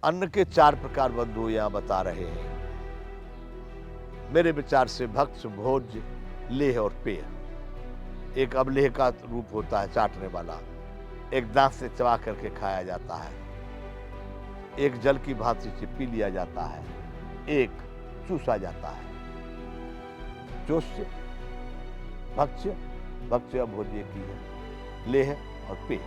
अन्न के 4 प्रकार बंधु यहां बता रहे हैं। मेरे विचार से भक्ष्य, भोज्य, लेह और पेय। एक अवलेह का रूप होता है चाटने वाला, एक दांत से चबा करके खाया जाता है, एक जल की भांति से पी लिया जाता है, एक चूसा जाता है। चोष्य, भक्ष्य, भक्ष्य भोज्य की है, लेह और पेय।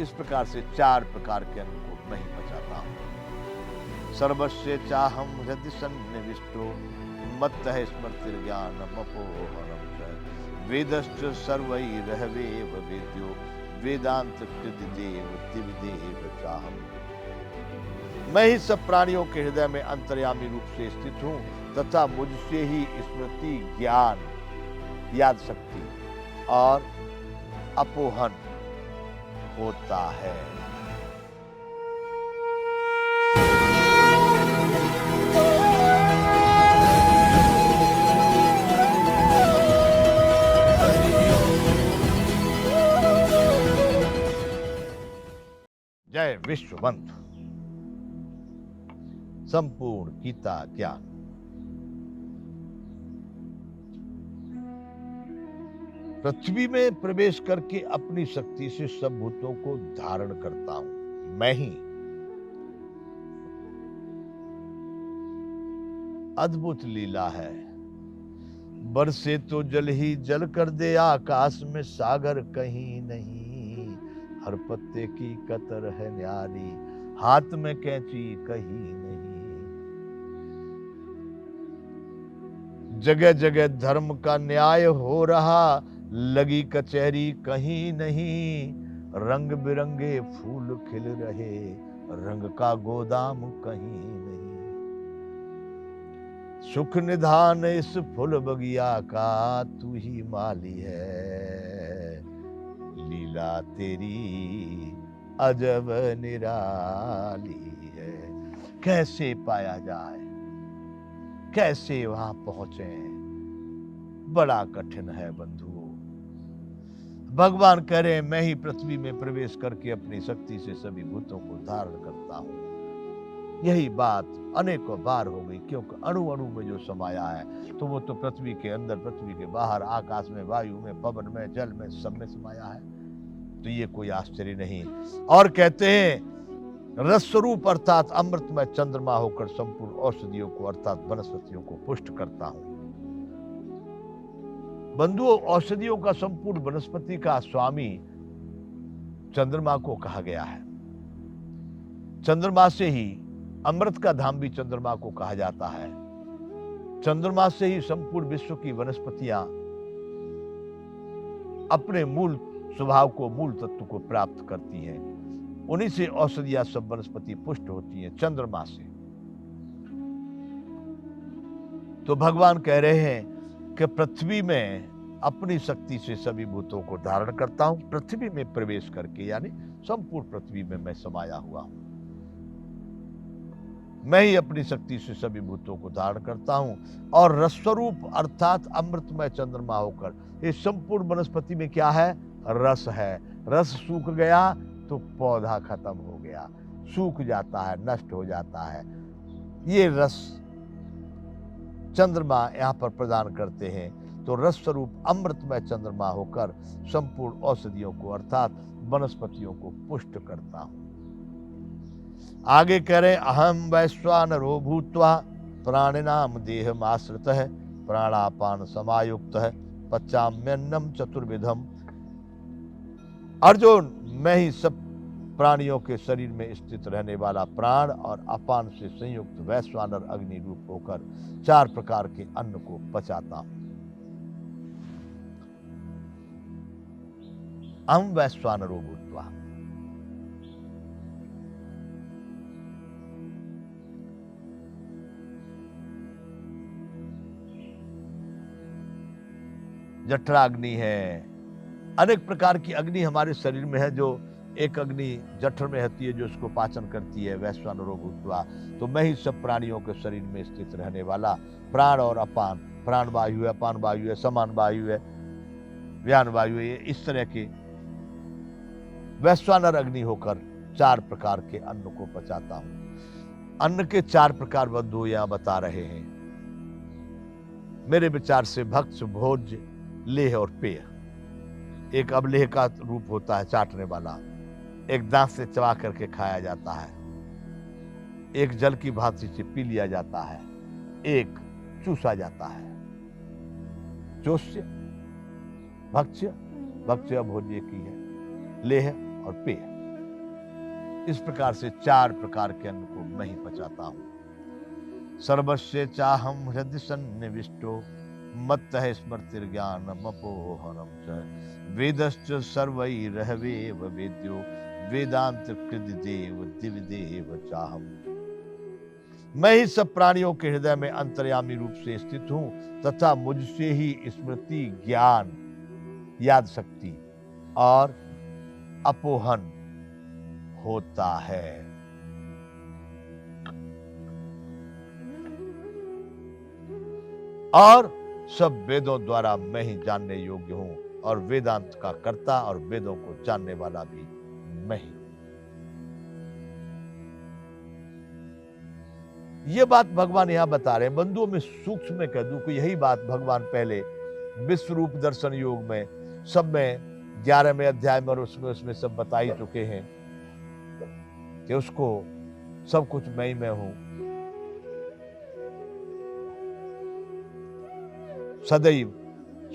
इस प्रकार से 4 प्रकार के अन्न को मैं ही पचाता हूं। सर्वस्य चाहम हृदय सन्निविष्टो मत्तः स्मृतिर्ज्ञानम अपोहनम च वेदश्च सर्वैरहवेव वेद्यो वेदांत कृदिदेव दिविदेव चाहम। मैं ही सब प्राणियों के हृदय में अंतर्यामी रूप से स्थित हूं तथा मुझसे ही स्मृति, ज्ञान, याद शक्ति और अपोहन होता है। जय विश्वबंधु। संपूर्ण गीता ज्ञान। पृथ्वी में प्रवेश करके अपनी शक्ति से सब भूतों को धारण करता हूं। मैं ही। अद्भुत लीला है। बरसे तो जल ही जल कर दे, आकाश में सागर कहीं नहीं। हर पत्ते की कतर है न्यारी, हाथ में कैंची कहीं नहीं। जगह जगह धर्म का न्याय हो रहा, लगी कचहरी कहीं नहीं। रंग बिरंगे फूल खिल रहे, रंग का गोदाम कहीं नहीं। सुख निधान इस फूल बगिया का, तू ही माली है। लीला तेरी अजब निराली है। कैसे पाया जाए, कैसे वहां पहुंचे, बड़ा कठिन है बंधुओं। भगवान करे मैं ही पृथ्वी में प्रवेश करके अपनी शक्ति से सभी भूतों को धारण करता हूं। यही बात अनेकों बार हो गई, क्योंकि अणु अणु में जो समाया है, तो वो तो पृथ्वी के अंदर, पृथ्वी के बाहर, आकाश में, वायु में, पवन में, जल में, सब में समाया है। तो ये कोई आश्चर्य नहीं। और कहते हैं रस स्वरूप अर्थात अमृतमय चंद्रमा होकर संपूर्ण औषधियों को अर्थात वनस्पतियों को पुष्ट करता हूं। बंधुओं, औषधियों का संपूर्ण वनस्पति का स्वामी चंद्रमा को कहा गया है। चंद्रमा से ही अमृत का धाम भी चंद्रमा को कहा जाता है। चंद्रमा से ही संपूर्ण विश्व की वनस्पतियां अपने मूल स्वभाव को, मूल तत्व को प्राप्त करती हैं। उन्हीं से औषधियां सब वनस्पति पुष्ट होती हैं, चंद्रमा से। तो भगवान कह रहे हैं कि पृथ्वी में अपनी शक्ति से सभी भूतों को धारण करता हूं। पृथ्वी में प्रवेश करके, यानी संपूर्ण पृथ्वी में मैं समाया हुआ हूं। मैं ही अपनी शक्ति से सभी भूतों को धारण करता हूं। और रसस्वरूप अर्थात अमृतमय चंद्रमा होकर इस संपूर्ण वनस्पति में क्या है? रस है। रस सूख गया तो पौधा खत्म हो गया, सूख जाता है, नष्ट हो जाता है। ये रस चंद्रमा यहां पर प्रदान करते हैं। तो रस स्वरूप अमृतमय चंद्रमा होकर संपूर्ण औषधियों को अर्थात वनस्पतियों को पुष्ट करता हूं। आगे कह रहे अहम वैश्वानरो भूत्वा प्राणिनाम देहमाश्रितः प्राणापान समायुक्तः पचाम्यन्नम चतुर्विधम। अर्जुन, मैं ही सब प्राणियों के शरीर में स्थित रहने वाला प्राण और अपान से संयुक्त वैश्वानर अग्नि रूप होकर 4 प्रकार के अन्न को पचाता हूं। अहम वैश्वानरो भूत्वा। जठराग्नि है, अनेक प्रकार की अग्नि हमारे शरीर में है। जो एक अग्नि जठर में होती है जो उसको पाचन करती है, वैश्वानरो भूत्वा। तो मैं ही सब प्राणियों के शरीर में स्थित रहने वाला प्राण और अपान, प्राण वायु है, अपान वायु है, समान वायु है, व्यान वायु है, इस तरह के वैश्वानर अग्नि होकर 4 प्रकार के अन्न को पचाता हूं। अन्न के 4 प्रकार बंधु यहां बता रहे हैं। मेरे विचार से भक्ष्य, भोज्य, लेह और पेय। एक अवलेह का रूप होता है चाटने वाला, एक दांत से चबा करके खाया जाता है, एक जल की भांति से पी लिया जाता है, एक चूसा जाता है। चोष्य, भक्ष्य, भक्ष्य भोज्य की है, लेह और पेय। इस प्रकार से 4 प्रकार के अन्न को मैं ही पचाता हूं। सर्वस्य चाहम हृदय सन्निविष्टो मत्तः स्मृतिर्ज्ञानम अपोहनम च वेदश्च सर्वैरहवेव वेद्यो वेदांत कृदिदेव दिविदेव चाहम। मैं ही सब प्राणियों के हृदय में अंतर्यामी रूप से स्थित हूं तथा मुझसे ही स्मृति, ज्ञान, याद शक्ति और अपोहन होता है। और सब वेदों द्वारा मैं ही जानने योग्य हूं और वेदांत का कर्ता और वेदों को जानने वाला भी मैं ही हूं। ये बात भगवान यहां बता रहे हैं। बंधुओं में सूक्ष्म में कह दूं कि यही बात भगवान पहले विश्व रूप दर्शन योग में सब में 11वें अध्याय में और उसमें सब बता ही चुके हैं कि उसको सब कुछ मैं ही मैं हूं। सदैव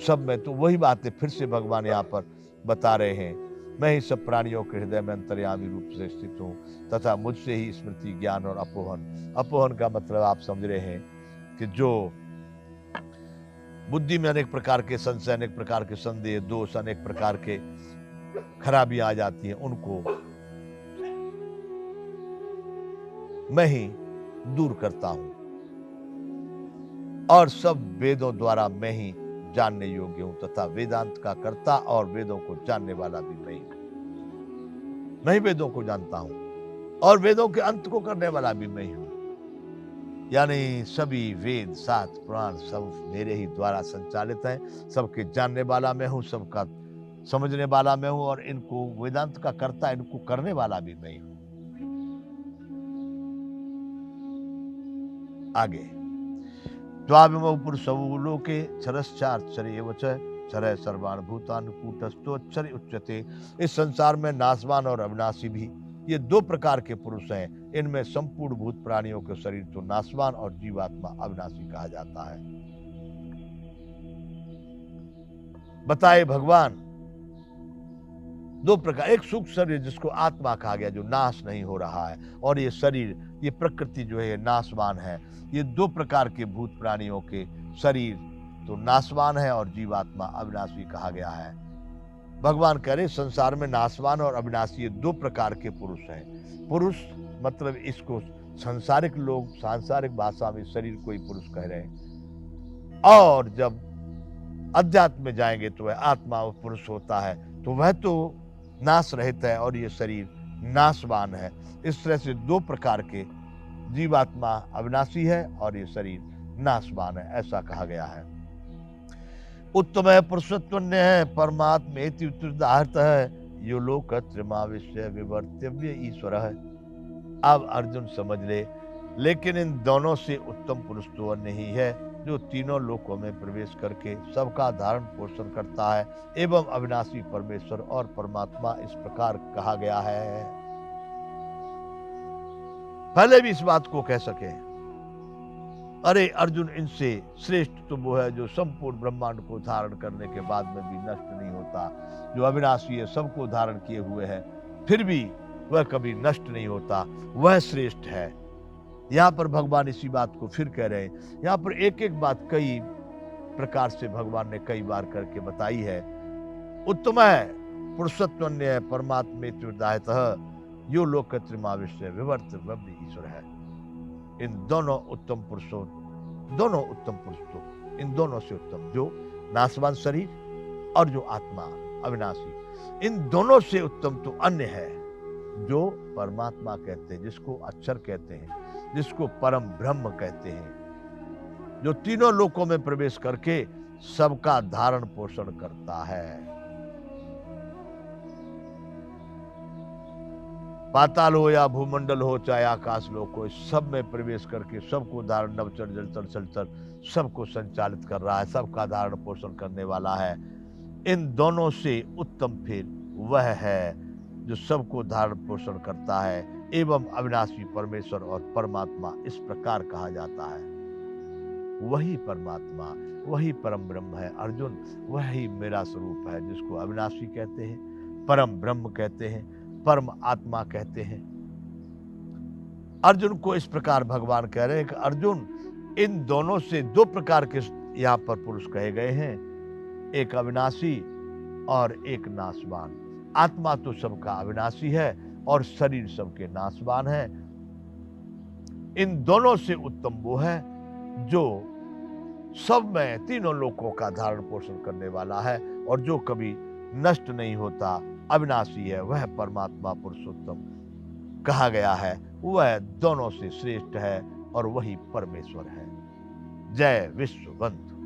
सब में, तो वही बातें फिर से भगवान यहां पर बता रहे हैं। मैं ही सब प्राणियों के हृदय में अंतर्यामी रूप से स्थित हूं तथा मुझसे ही स्मृति, ज्ञान और अपोहन। अपोहन का मतलब आप समझ रहे हैं कि जो बुद्धि में अनेक प्रकार के संशय, अनेक प्रकार के संदेह, दोष, अनेक प्रकार के खराबियां आ जाती हैं, उनको मैं ही दूर करता हूं। और सब वेदों द्वारा मैं ही जानने योग्य हूं तथा वेदांत का कर्ता और वेदों को जानने वाला भी मैं ही। मैं ही वेदों को जानता हूं और वेदों के अंत को करने वाला भी मैं ही हूं। यानी सभी वेद, शास्त्र, पुराण सब मेरे ही द्वारा संचालित हैं। सबके जानने वाला मैं हूं, सबका समझने वाला मैं हूं और इनको वेदांत का कर्ता, इनको करने वाला भी मैं ही हूं। आगे द्वाविमौ पुरुषौ लोके क्षरश्चाक्षरेव च क्षरः सर्वाणि भूतानि कूटस्थो अक्षर उच्यते। इस संसार में नाशवान और अविनाशी भी ये 2 प्रकार के पुरुष हैं। इनमें संपूर्ण भूत प्राणियों के शरीर तो नाशवान और जीवात्मा अविनाशी कहा जाता है। बताए भगवान 2 प्रकार, एक सूक्ष्म शरीर जिसको आत्मा कहा गया जो नाश नहीं हो रहा है, और ये शरीर, ये प्रकृति जो है नाशवान है। ये 2 प्रकार के भूत प्राणियों के शरीर तो नाशवान है और जीवात्मा अविनाशी कहा गया है। भगवान कह रहे संसार में नाशवान और अविनाशी 2 प्रकार के पुरुष हैं। पुरुष मतलब इसको सांसारिक लोग सांसारिक भाषा में शरीर को ही पुरुष कह रहे हैं, और जब अध्यात्म में जाएंगे तो वह आत्मा वो पुरुष होता है, तो वह तो नाश रहित है और ये शरीर नाशवान है। इस तरह से 2 प्रकार के जीवात्मा अविनाशी है और ये शरीर नाशवान है, ऐसा कहा गया है। उत्तम है पुरुषत्वन्य है परमात्मेति उत्तरार्थ है यो लोक त्रिमाविश्य विवर्तव्य ईश्वर है। अब अर्जुन समझ ले, लेकिन इन दोनों से उत्तम पुरुष तो अन्य ही है जो तीनों लोकों में प्रवेश करके सबका धारण पोषण करता है एवं अविनाशी परमेश्वर और परमात्मा इस प्रकार कहा गया है। पहले भी इस बात को कह सके, अरे अर्जुन, इनसे श्रेष्ठ तो वो है जो संपूर्ण ब्रह्मांड को धारण करने के बाद में भी नष्ट नहीं होता, जो अविनाशी है, सबको धारण किए हुए है, फिर भी वह कभी नष्ट नहीं होता, वह श्रेष्ठ है। यहाँ पर भगवान इसी बात को फिर कह रहे हैं। यहाँ पर एक एक बात कई प्रकार से भगवान ने कई बार करके बताई है। उत्तम है पुरुषत्वन्य है परमात्मेत्युदायतः यो लोक त्रिमाविश्य विवर्तव्य ईश्वर है। इन दोनों उत्तम पुरुषों, दोनों उत्तम पुरुष तो इन दोनों से उत्तम जो नाशवान शरीर और जो आत्मा अविनाशी, इन दोनों से उत्तम तो अन्य है जो परमात्मा कहते हैं, जिसको अक्षर कहते हैं, जिसको परम ब्रह्म कहते हैं, जो तीनों लोकों में प्रवेश करके सबका धारण पोषण करता है। पाताल हो या भूमंडल हो चाहे आकाश लोक हो, सब में प्रवेश करके सबको धारण नवचर जलचर चलचर सबको संचालित कर रहा है, सबका धारण पोषण करने वाला है। इन दोनों से उत्तम फिर वह है जो सबको धारण पोषण करता है एवं अविनाशी परमेश्वर और परमात्मा इस प्रकार कहा जाता है। वही परमात्मा, वही परम ब्रह्म है अर्जुन, वही मेरा स्वरूप है जिसको अविनाशी कहते हैं, परम ब्रह्म कहते हैं, परम आत्मा कहते हैं। अर्जुन को इस प्रकार भगवान कह रहे हैं कि अर्जुन, इन दोनों से दो प्रकार के यहाँ पर पुरुष कहे गए हैं, एक अविनाशी और एक नाशवान। आत्मा तो सबका अविनाशी है और शरीर सबके नाशवान है। इन दोनों से उत्तम वो है जो सब में तीनों लोकों का धारण पोषण करने वाला है और जो कभी नष्ट नहीं होता, अविनाशी है, वह परमात्मा पुरुषोत्तम कहा गया है। वह दोनों से श्रेष्ठ है और वही परमेश्वर है। जय विश्व बंधु।